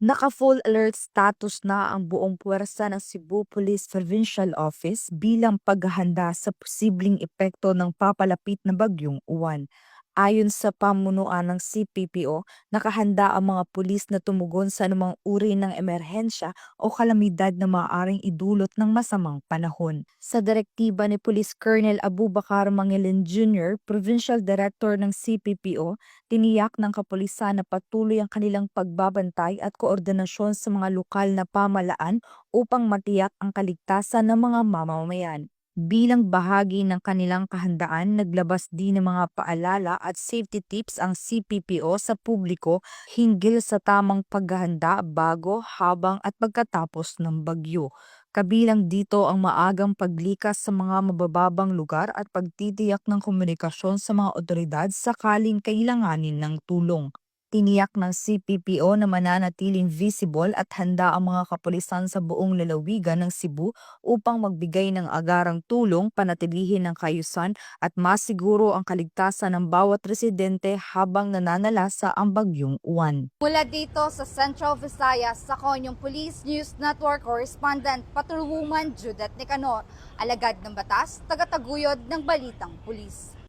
Naka-full alert status na ang buong puwersa ng Cebu Police Provincial Office bilang paghahanda sa posibleng epekto ng papalapit na bagyong uwan. Ayon sa pamunuan ng CPPO, nakahanda ang mga pulis na tumugon sa anumang uri ng emerhensya o kalamidad na maaaring idulot ng masamang panahon. Sa direktiba ni Police Colonel Abubakar Mangilin Jr., Provincial Director ng CPPO, tiniyak ng kapulisan na patuloy ang kanilang pagbabantay at koordinasyon sa mga lokal na pamalaan upang matiyak ang kaligtasan ng mga mamamayan. Bilang bahagi ng kanilang kahandaan, naglabas din ng mga paalala at safety tips ang CPPO sa publiko hinggil sa tamang paghahanda bago, habang at pagkatapos ng bagyo. Kabilang dito ang maagang paglikas sa mga mabababang lugar at pagtitiyak ng komunikasyon sa mga otoridad sakaling kailanganin ng tulong. Tiniyak ng CPPO na mananatiling visible at handa ang mga kapulisan sa buong lalawigan ng Cebu upang magbigay ng agarang tulong, panatilihin ang kaayusan at masiguro ang kaligtasan ng bawat residente habang nananalasa ang bagyong uwan. Mula dito sa Central Visayas, ako yung Police News Network Correspondent Patrolwoman Judith Nicanor, alagad ng batas, tagataguyod ng Balitang Pulis.